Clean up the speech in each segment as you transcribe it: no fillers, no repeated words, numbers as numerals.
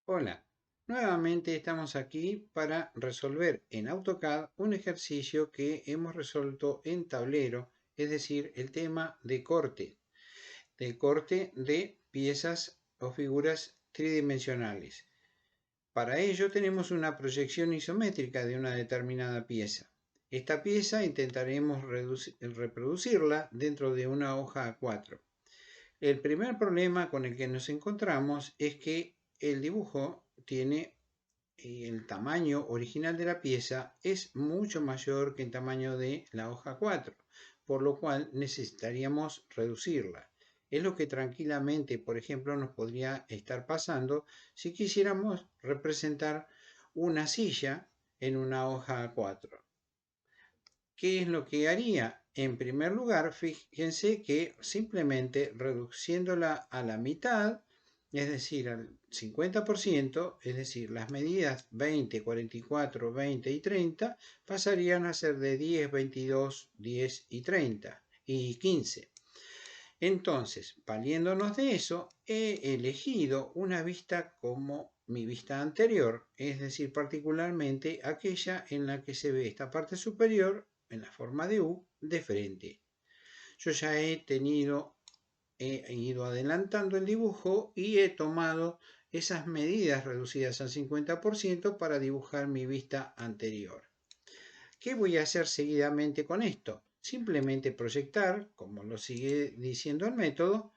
Hola, nuevamente estamos aquí para resolver en AutoCAD un ejercicio que hemos resuelto en tablero, es decir, el tema de corte de piezas o figuras tridimensionales. Para ello tenemos una proyección isométrica de una determinada pieza. Esta pieza intentaremos reproducirla dentro de una hoja A4. El primer problema con el que nos encontramos es que el dibujo tiene el tamaño original de la pieza es mucho mayor que el tamaño de la hoja 4, por lo cual necesitaríamos reducirla. Es lo que tranquilamente, por ejemplo, nos podría estar pasando si quisiéramos representar una silla en una hoja 4. ¿Qué es lo que haría? En primer lugar, fíjense que simplemente reduciéndola a la mitad, es decir, al 50%, es decir, las medidas 20, 44, 20 y 30 pasarían a ser de 10, 22, 10 y 30 y 15. Entonces, valiéndonos de eso, he elegido una vista como mi vista anterior, es decir, particularmente aquella en la que se ve esta parte superior en la forma de U de frente. Yo ya he ido adelantando el dibujo y he tomado esas medidas reducidas al 50% para dibujar mi vista anterior. ¿Qué voy a hacer seguidamente con esto? Simplemente proyectar, como lo sigue diciendo el método,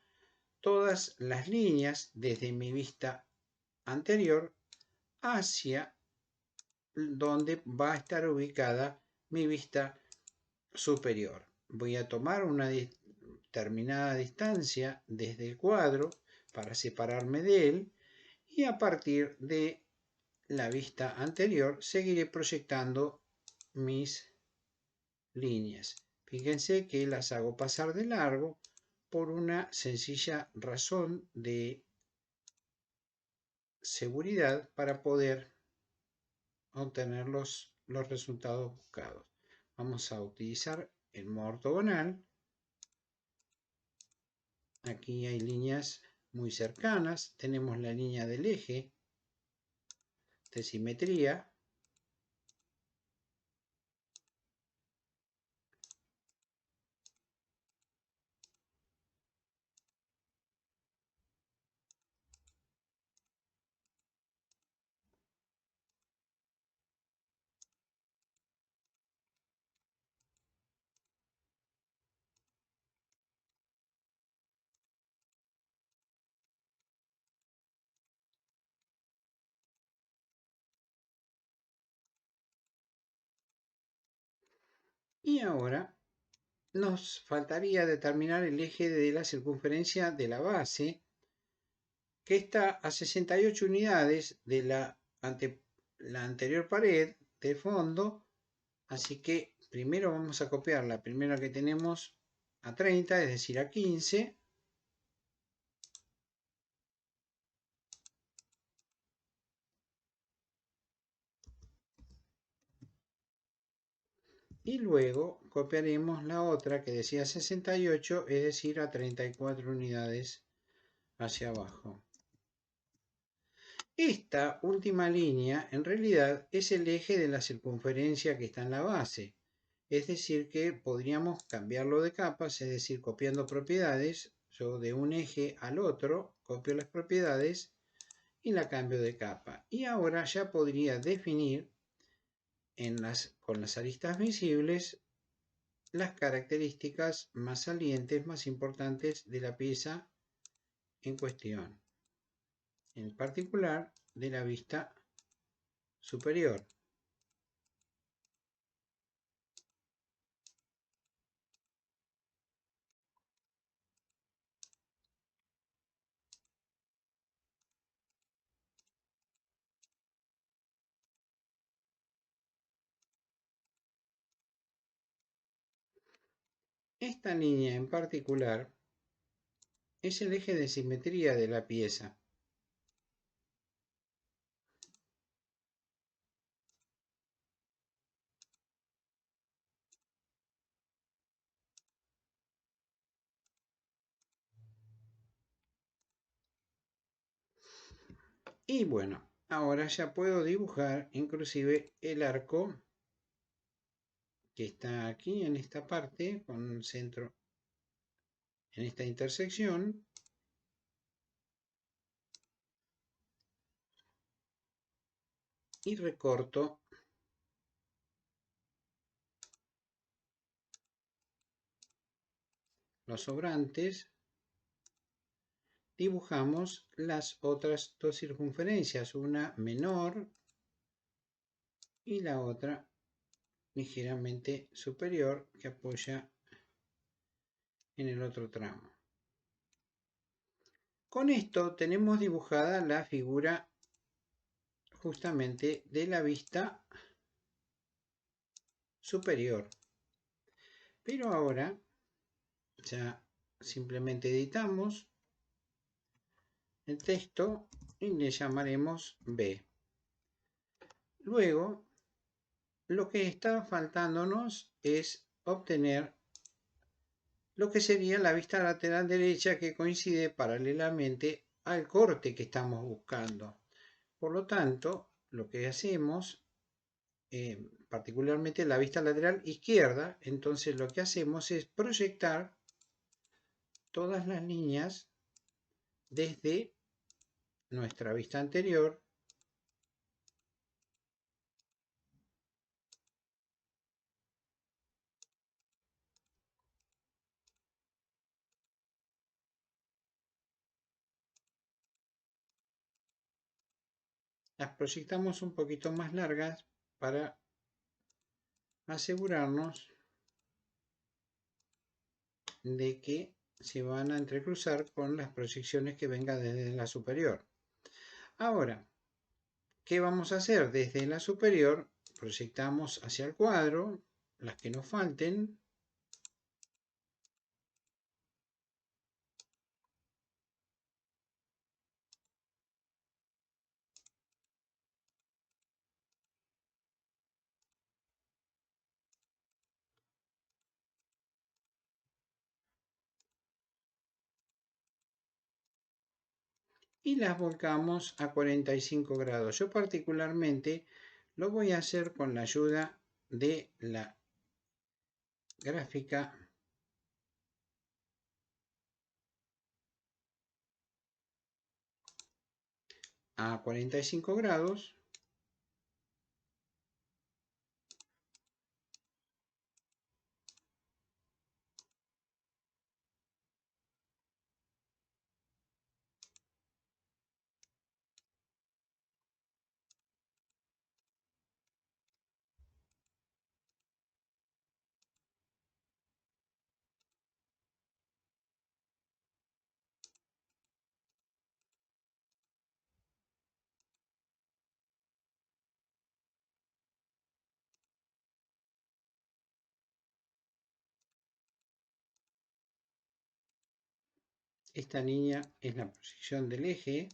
todas las líneas desde mi vista anterior hacia donde va a estar ubicada mi vista superior. Voy a tomar una determinada distancia desde el cuadro para separarme de él y a partir de la vista anterior seguiré proyectando mis líneas. Fíjense que las hago pasar de largo por una sencilla razón de seguridad para poder obtener los resultados buscados. Vamos a utilizar el modo ortogonal. Aquí hay líneas muy cercanas. Tenemos la línea del eje de simetría. Y ahora nos faltaría determinar el eje de la circunferencia de la base, que está a 68 unidades de la anterior pared de fondo. Así que primero vamos a copiar la primera que tenemos a 30, es decir, a 15. Y luego copiaremos la otra que decía 68, es decir, a 34 unidades hacia abajo. Esta última línea en realidad es el eje de la circunferencia que está en la base. Es decir, que podríamos cambiarlo de capas, es decir, copiando propiedades. Yo de un eje al otro copio las propiedades y la cambio de capa. Y ahora ya podría definir con las aristas visibles las características más salientes, más importantes de la pieza en cuestión, en particular de la vista superior. Esta línea en particular es el eje de simetría de la pieza. Y bueno, ahora ya puedo dibujar inclusive el arco que está aquí en esta parte, con un centro en esta intersección. Y recorto los sobrantes. Dibujamos las otras dos circunferencias, una menor y la otra ligeramente superior que apoya en el otro tramo. Con esto tenemos dibujada la figura justamente de la vista superior. Pero ahora ya simplemente editamos el texto y le llamaremos B. Luego, lo que está faltándonos es obtener lo que sería la vista lateral derecha, que coincide paralelamente al corte que estamos buscando. Por lo tanto, lo que hacemos, particularmente la vista lateral izquierda, entonces lo que hacemos es proyectar todas las líneas desde nuestra vista anterior las proyectamos un poquito más largas para asegurarnos de que se van a entrecruzar con las proyecciones que vengan desde la superior. Ahora, ¿qué vamos a hacer? Desde la superior proyectamos hacia el cuadro las que nos falten. Y las volcamos a 45 grados. Yo particularmente lo voy a hacer con la ayuda de la gráfica a 45 grados. Esta línea es la proyección del eje.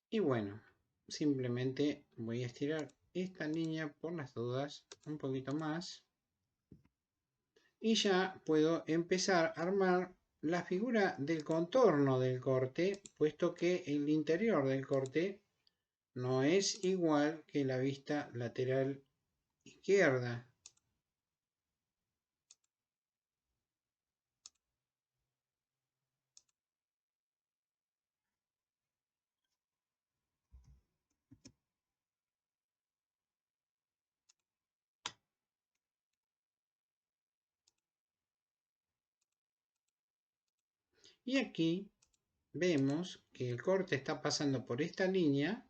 Y bueno, simplemente voy a estirar esta línea por las dudas un poquito más. Y ya puedo empezar a armar la figura del contorno del corte, puesto que el interior del corte no es igual que la vista lateral izquierda. Y aquí vemos que el corte está pasando por esta línea,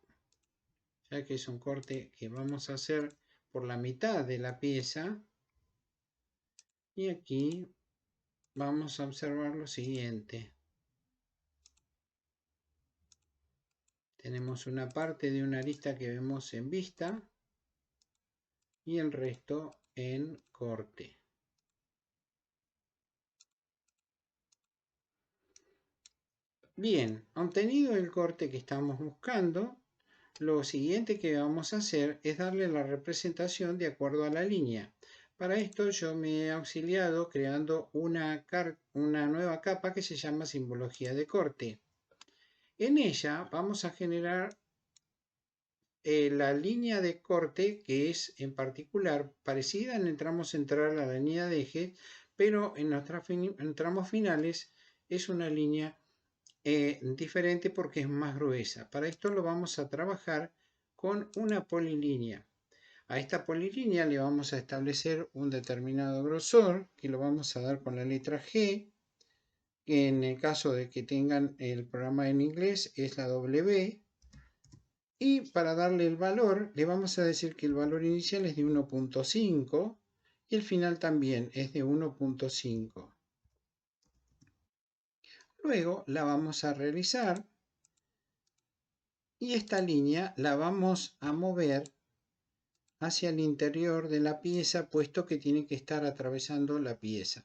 ya que es un corte que vamos a hacer por la mitad de la pieza. Y aquí vamos a observar lo siguiente. Tenemos una parte de una arista que vemos en vista y el resto en corte. Bien, obtenido el corte que estamos buscando, lo siguiente que vamos a hacer es darle la representación de acuerdo a la línea. Para esto yo me he auxiliado creando una nueva capa que se llama simbología de corte. En ella vamos a generar la línea de corte, que es en particular parecida en el tramo central a la línea de eje, pero en los tramos finales es una línea diferente porque es más gruesa. Para esto lo vamos a trabajar con una polilínea. A esta polilínea le vamos a establecer un determinado grosor, que lo vamos a dar con la letra G, que en el caso de que tengan el programa en inglés es la W. Y para darle el valor, le vamos a decir que el valor inicial es de 1.5 y el final también es de 1.5. Luego la vamos a realizar y esta línea la vamos a mover hacia el interior de la pieza, puesto que tiene que estar atravesando la pieza.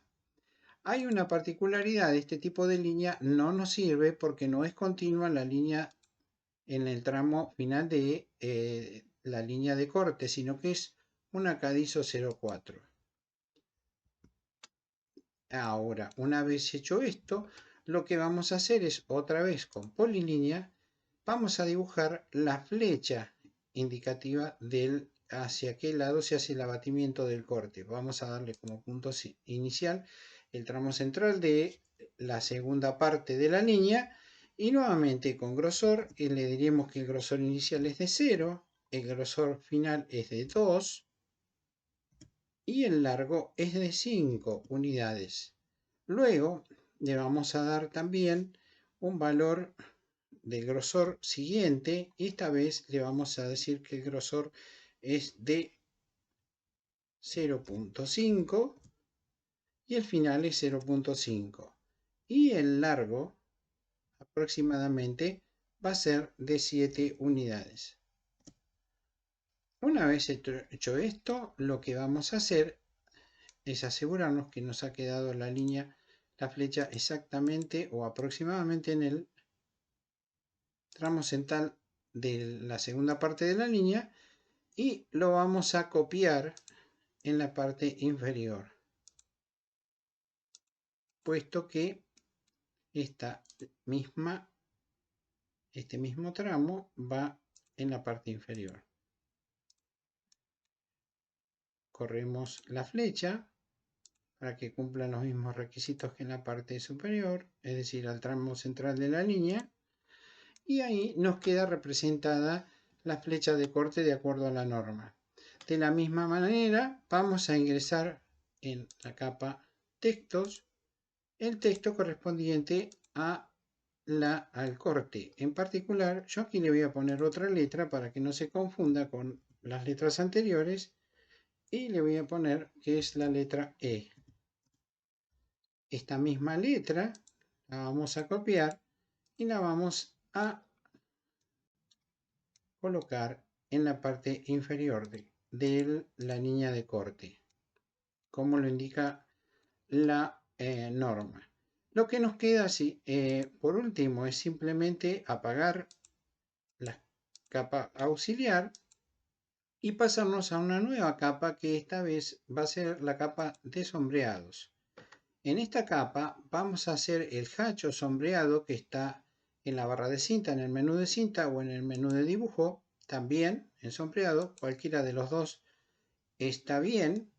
Hay una particularidad: este tipo de línea no nos sirve porque no es continua la línea en el tramo final de la línea de corte, sino que es un acadizo 0,4. Ahora, una vez hecho esto, lo que vamos a hacer es, otra vez con polilínea, vamos a dibujar la flecha indicativa del hacia qué lado se hace el abatimiento del corte. Vamos a darle como punto inicial el tramo central de la segunda parte de la línea y nuevamente con grosor le diremos que el grosor inicial es de 0, el grosor final es de 2 y el largo es de 5 unidades. Luego le vamos a dar también un valor del grosor siguiente y esta vez le vamos a decir que el grosor es de 0.5 y el final es 0.5 y el largo aproximadamente va a ser de 7 unidades. Una vez hecho esto, lo que vamos a hacer es asegurarnos que nos ha quedado la línea, la flecha exactamente o aproximadamente en el tramo central de la segunda parte de la línea y lo vamos a copiar en la parte inferior, puesto que este mismo tramo va en la parte inferior. Corremos la flecha para que cumplan los mismos requisitos que en la parte superior, es decir, al tramo central de la línea, y ahí nos queda representada la flecha de corte de acuerdo a la norma. De la misma manera vamos a ingresar en la capa textos el texto correspondiente al corte. En particular, yo aquí le voy a poner otra letra para que no se confunda con las letras anteriores y le voy a poner que es la letra E. Esta misma letra la vamos a copiar y la vamos a colocar en la parte inferior de la línea de corte, como lo indica la norma. Lo que nos queda así, por último, es simplemente apagar la capa auxiliar y pasarnos a una nueva capa que esta vez va a ser la capa de sombreados. En esta capa vamos a hacer el hacho sombreado que está en la barra de cinta, en el menú de cinta o en el menú de dibujo, también en sombreado, cualquiera de los dos está bien.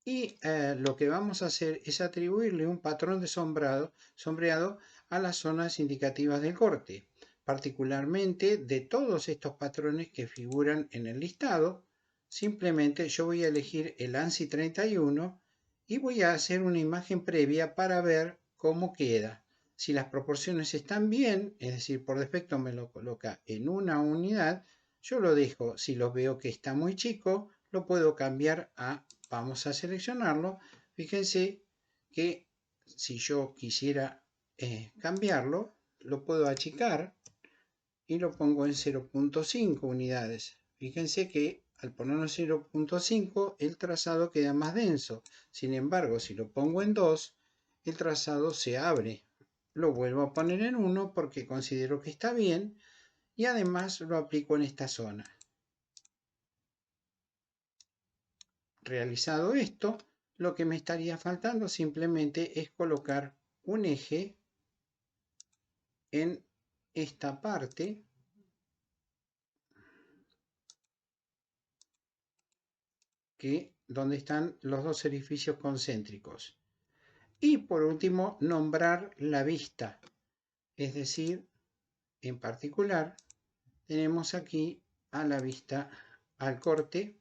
Y lo que vamos a hacer es atribuirle un patrón de sombreado a las zonas indicativas del corte, particularmente de todos estos patrones que figuran en el listado. Simplemente yo voy a elegir el ANSI 31 y voy a hacer una imagen previa para ver cómo queda. Si las proporciones están bien, es decir, por defecto me lo coloca en una unidad, yo lo dejo. Si lo veo que está muy chico, lo puedo cambiar a, vamos a seleccionarlo. Fíjense que si yo quisiera cambiarlo, lo puedo achicar y lo pongo en 0.5 unidades. Fíjense que al ponerlo en 0.5 el trazado queda más denso. Sin embargo, si lo pongo en 2, el trazado se abre. Lo vuelvo a poner en 1 porque considero que está bien y además lo aplico en esta zona. Realizado esto, lo que me estaría faltando simplemente es colocar un eje en esta parte donde están los dos edificios concéntricos. Y por último, nombrar la vista. Es decir, en particular, tenemos aquí a la vista, al corte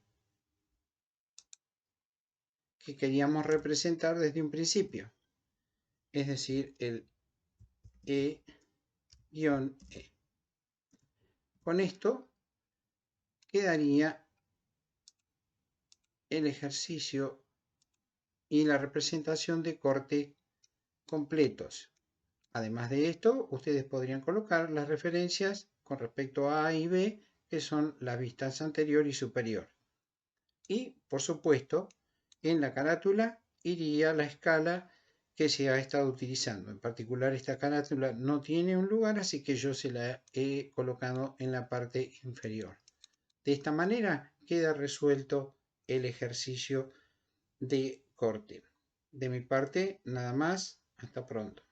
que queríamos representar desde un principio. Es decir, el E-E. Con esto quedaría el ejercicio y la representación de corte completos. Además de esto, ustedes podrían colocar las referencias con respecto a A y B, que son las vistas anterior y superior. Y, por supuesto, en la carátula iría la escala que se ha estado utilizando. En particular, esta carátula no tiene un lugar, así que yo se la he colocado en la parte inferior. De esta manera queda resuelto el ejercicio de corte. De mi parte, nada más. Hasta pronto.